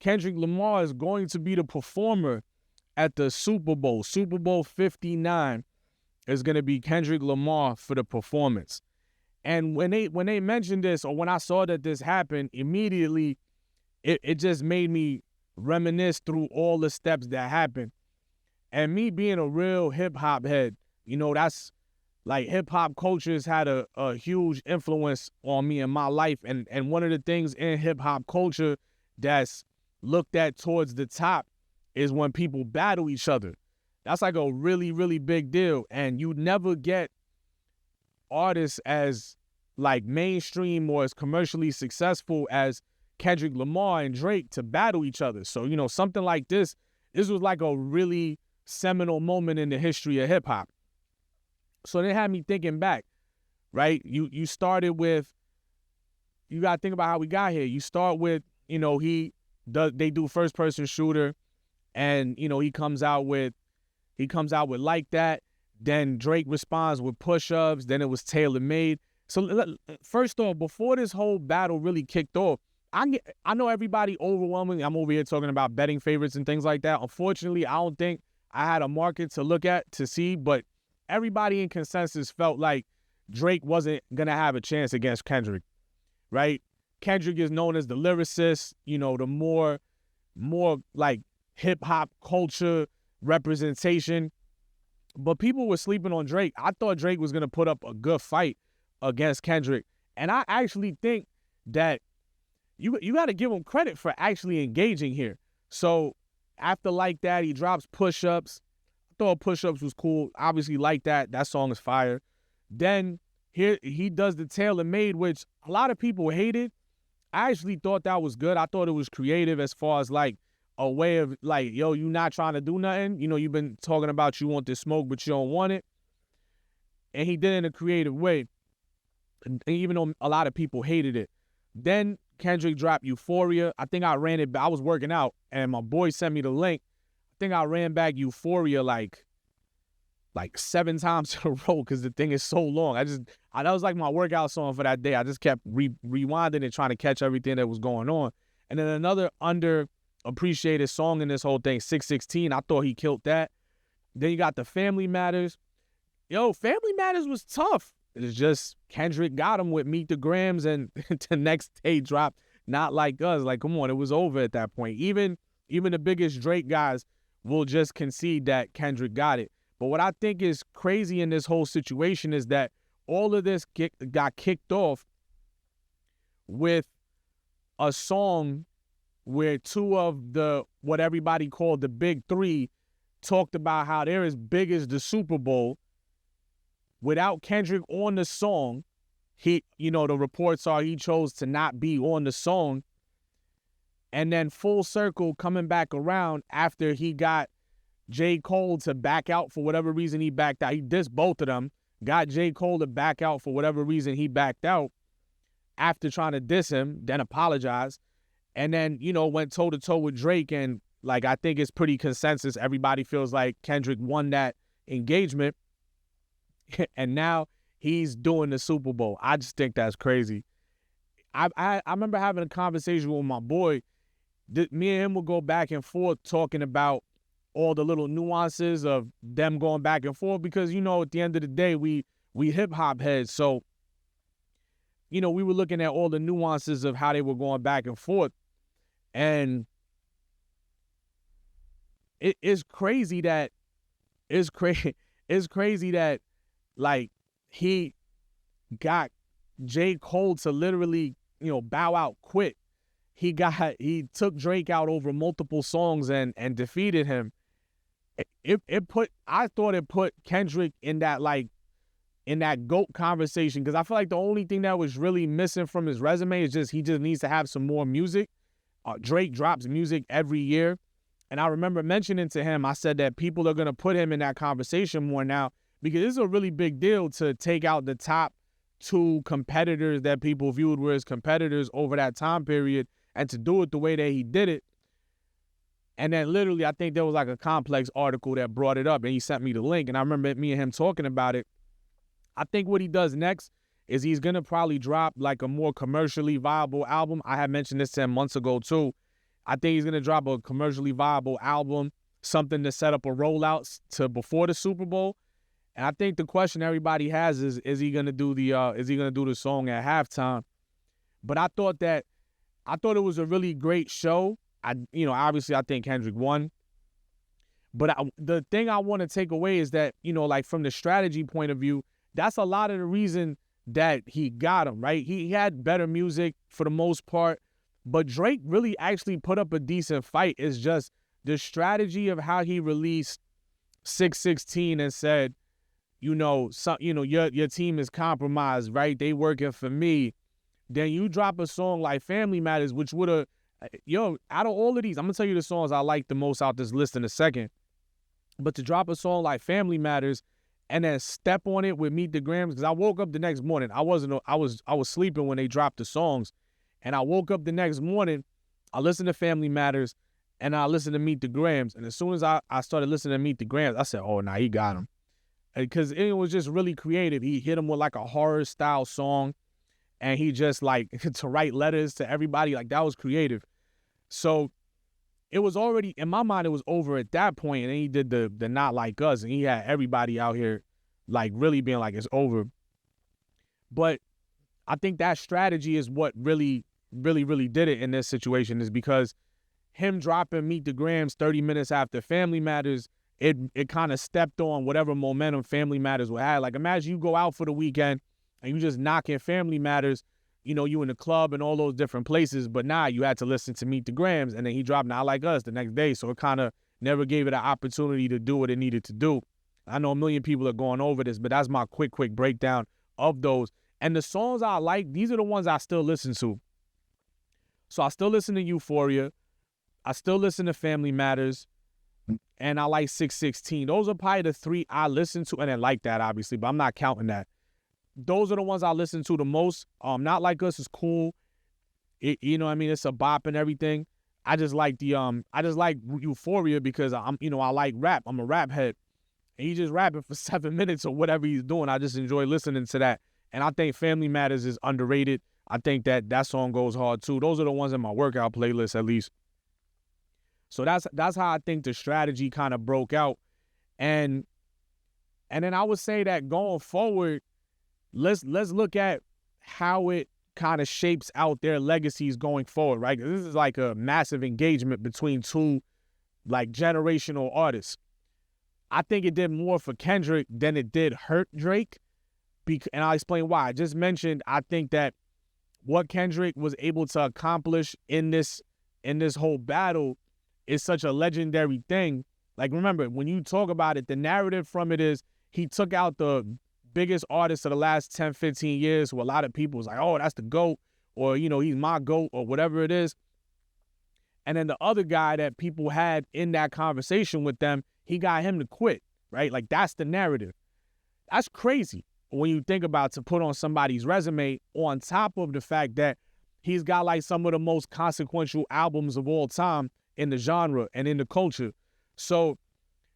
Kendrick Lamar is going to be the performer at the Super Bowl. Super Bowl 59 is going to be Kendrick Lamar for the performance. And when they mentioned this, or when I saw that this happened, immediately it just made me reminisce through all the steps that happened. And me being a real hip-hop head, that's like hip-hop culture has had a huge influence on me in my life. And one of the things in hip-hop culture that's looked at towards the top is when people battle each other. That's like a really, really big deal. And you never get artists as like mainstream or as commercially successful as Kendrick Lamar and Drake to battle each other. So, something like this was like a really seminal moment in the history of hip-hop. So they had me thinking back, right? You started with, you got to think about how we got here. You start with, they do first person shooter, and he comes out with Like That. Then Drake responds with Push-Ups. Then it was Tailor Made. So first off, before this whole battle really kicked off, I know everybody overwhelmingly, I'm over here talking about betting favorites and things like that. Unfortunately, I don't think I had a market to look at to see, but everybody in consensus felt like Drake wasn't going to have a chance against Kendrick, right? Kendrick is known as the lyricist, the more like hip-hop culture representation. But people were sleeping on Drake. I thought Drake was going to put up a good fight against Kendrick. And I actually think that you got to give him credit for actually engaging here. So after Like That, he drops Push-Ups. I thought Push-Ups was cool. Obviously, Like That song is fire. Then here he does the Tailor Made, which a lot of people hated. I actually thought that was good. I thought it was creative as far as like a way of like, yo, you not trying to do nothing. You've been talking about you want this smoke, but you don't want it. And he did it in a creative way. And even though a lot of people hated it. Then Kendrick dropped Euphoria. I think I ran it back. I was working out, and my boy sent me the link. I think I ran back Euphoria like 7 times in a row because the thing is so long. That was like my workout song for that day. I just kept rewinding and trying to catch everything that was going on. And then another underappreciated song in this whole thing, 616. I thought he killed that. Then you got the Family Matters. Yo, Family Matters was tough. It's just Kendrick got him with Meet the Grams, and the next day dropped Not Like Us. Like, come on, it was over at that point. Even the biggest Drake guys will just concede that Kendrick got it. But what I think is crazy in this whole situation is that all of this got kicked off with a song where two of what everybody called the big three talked about how they're as big as the Super Bowl. Without Kendrick on the song, the reports are he chose to not be on the song. And then full circle coming back around after he got J. Cole to back out for whatever reason he backed out. He dissed both of them, got J. Cole to back out for whatever reason he backed out after trying to diss him, then apologize. And then, went toe-to-toe with Drake. And, I think it's pretty consensus. Everybody feels like Kendrick won that engagement. And now he's doing the Super Bowl. I just think that's crazy. I remember having a conversation with my boy. Me and him would go back and forth talking about all the little nuances of them going back and forth because, at the end of the day, we hip-hop heads. So, we were looking at all the nuances of how they were going back and forth. And it's crazy that he got J. Cole to literally, bow out, quit. He took Drake out over multiple songs and defeated him. I thought it put Kendrick in that GOAT conversation because I feel like the only thing that was really missing from his resume is he just needs to have some more music. Drake drops music every year. And I remember mentioning to him, I said that people are going to put him in that conversation more now because this is a really big deal to take out the top 2 competitors that people viewed were his competitors over that time period and to do it the way that he did it. And then literally, I think there was like a Complex article that brought it up and he sent me the link. And I remember me and him talking about it. I think what he does next is he's going to probably drop like a more commercially viable album. I had mentioned this 10 months ago too. I think he's going to drop a commercially viable album, something to set up a rollout to before the Super Bowl. And I think the question everybody has is he going to do the song at halftime? But I thought it was a really great show. Obviously I think Kendrick won. But the thing I want to take away is that, like from the strategy point of view, that's a lot of the reason that he got him, right? He had better music for the most part, but Drake really actually put up a decent fight. It's just the strategy of how he released 616 and said, your team is compromised, right? They working for me. Then you drop a song like Family Matters, which would have, out of all of these, I'm going to tell you the songs I like the most out this list in a second. But to drop a song like Family Matters and then step on it with Meet the Grams, because I woke up the next morning. I was sleeping when they dropped the songs. And I woke up the next morning, I listened to Family Matters, and I listened to Meet the Grams. And as soon as I started listening to Meet the Grams, I said, oh, nah, he got him. Because it was just really creative. He hit him with like a horror-style song, and he just like to write letters to everybody. Like, that was creative. So it was already, in my mind, it was over at that point, and then he did the Not Like Us, and he had everybody out here like really being like, it's over. But I think that strategy is what really did it in this situation, is because him dropping Meet the Grams 30 minutes after Family Matters, it kind of stepped on whatever momentum Family Matters would have. Like, imagine you go out for the weekend and you just knocking Family Matters, you in the club and all those different places, but now you had to listen to Meet the Grams, and then he dropped Not Like Us the next day, so it kind of never gave it an opportunity to do what it needed to do. I know a million people are going over this, but that's my quick breakdown of those. And the songs I like, these are the ones I still listen to. So I still listen to Euphoria. I still listen to Family Matters. And I like 616. Those are probably the three I listen to. And then Like That, obviously, but I'm not counting that. Those are the ones I listen to the most. Not Like Us is cool. You know what I mean? It's a bop and everything. I just like Euphoria because I like rap. I'm a rap head. And he's just rapping for 7 minutes or whatever he's doing. I just enjoy listening to that. And I think Family Matters is underrated. I think that song goes hard too. Those are the ones in my workout playlist, at least. So that's how I think the strategy kind of broke out. And then I would say that going forward, let's look at how it kind of shapes out their legacies going forward, right? This is like a massive engagement between two like generational artists. I think it did more for Kendrick than it did hurt Drake. And I'll explain why. I just mentioned, I think that what Kendrick was able to accomplish in this whole battle is such a legendary thing. Like, remember, when you talk about it, the narrative from it is he took out the biggest artist of the last 10, 15 years, who a lot of people was like, oh, that's the GOAT, or, he's my GOAT, or whatever it is. And then the other guy that people had in that conversation with them, he got him to quit, right? Like, that's the narrative. That's crazy when you think about to put on somebody's resume, on top of the fact that he's got like some of the most consequential albums of all time in the genre and in the culture. So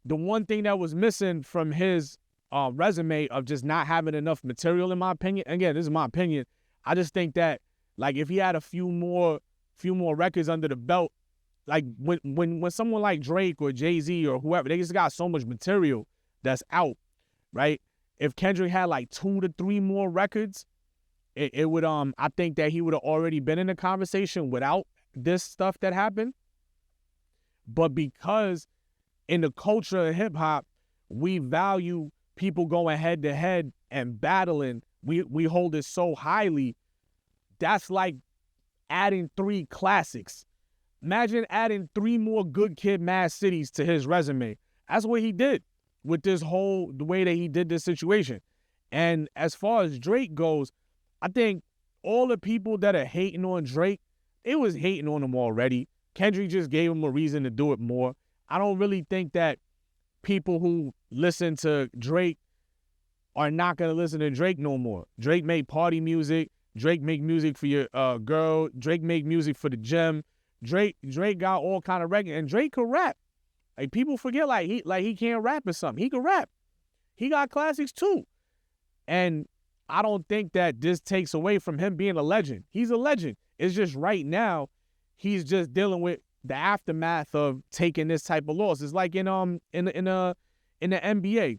the one thing that was missing from his resume of just not having enough material, in my opinion, again, this is my opinion, I just think that like if he had a few more records under the belt, like when someone like Drake or Jay-Z or whoever, they just got so much material that's out, right? If Kendrick had like 2 to 3 more records, it would I think that he would have already been in the conversation without this stuff that happened. But because in the culture of hip hop, we value people going head to head and battling. We hold it so highly. That's like adding 3 classics. Imagine adding 3 more Good Kid, Mad Cities to his resume. That's what he did with the way that he did this situation. And as far as Drake goes, I think all the people that are hating on Drake, they was hating on him already. Kendrick just gave him a reason to do it more. I don't really think that people who listen to Drake are not going to listen to Drake no more. Drake make party music. Drake make music for your girl. Drake make music for the gym. Drake got all kind of records. And Drake could rap. Like, people forget he can't rap or something. He could rap. He got classics too. And I don't think that this takes away from him being a legend. He's a legend. It's just right now, he's just dealing with the aftermath of taking this type of loss. It's like in the NBA,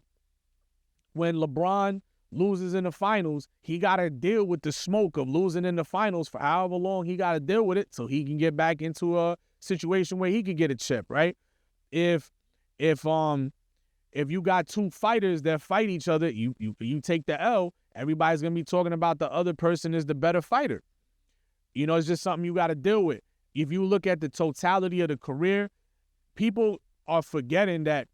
when LeBron loses in the finals, he got to deal with the smoke of losing in the finals for however long he got to deal with it so he can get back into a situation where he can get a chip, right? If you got two fighters that fight each other, you take the L, everybody's going to be talking about the other person is the better fighter. You know, it's just something you got to deal with. If you look at the totality of the career, people are forgetting that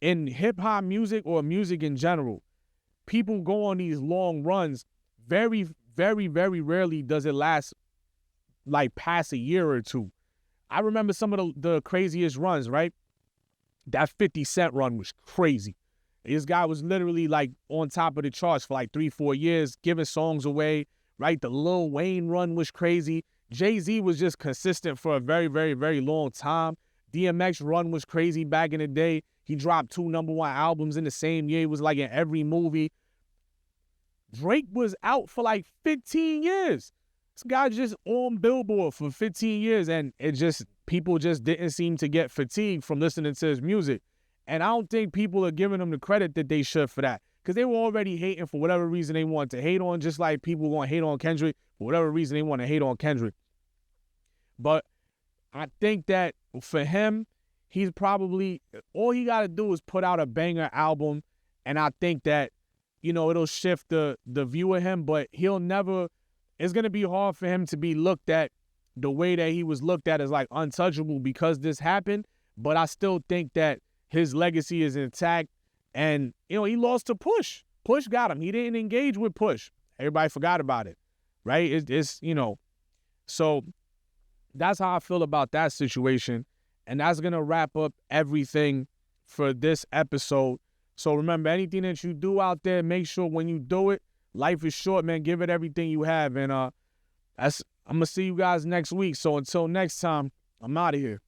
in hip-hop music or music in general, people go on these long runs. Very, very, very rarely does it last like past a year or two. I remember some of the craziest runs, right? That 50 Cent run was crazy. This guy was literally like on top of the charts for like 3-4 years, giving songs away, right? The Lil Wayne run was crazy. Jay-Z was just consistent for a very, very, very long time. DMX run was crazy back in the day. He dropped 2 #1 albums in the same year. It was like in every movie. Drake was out for like 15 years. This guy just on Billboard for 15 years, and people just didn't seem to get fatigued from listening to his music. And I don't think people are giving him the credit that they should for that, because they were already hating for whatever reason they wanted to hate on, just like people want to hate on Kendrick for whatever reason they want to hate on Kendrick. But I think that for him, he's probably, all he got to do is put out a banger album, and I think that, you know, it'll shift the view of him, but it's going to be hard for him to be looked at the way that he was looked at as like untouchable because this happened. But I still think that his legacy is intact, and, you know, he lost to Push. Push got him. He didn't engage with Push. Everybody forgot about it, right? It's you know, so that's how I feel about that situation. And that's going to wrap up everything for this episode. So remember, anything that you do out there, make sure when you do it, life is short, man. Give it everything you have. And I'm going to see you guys next week. So until next time, I'm out of here.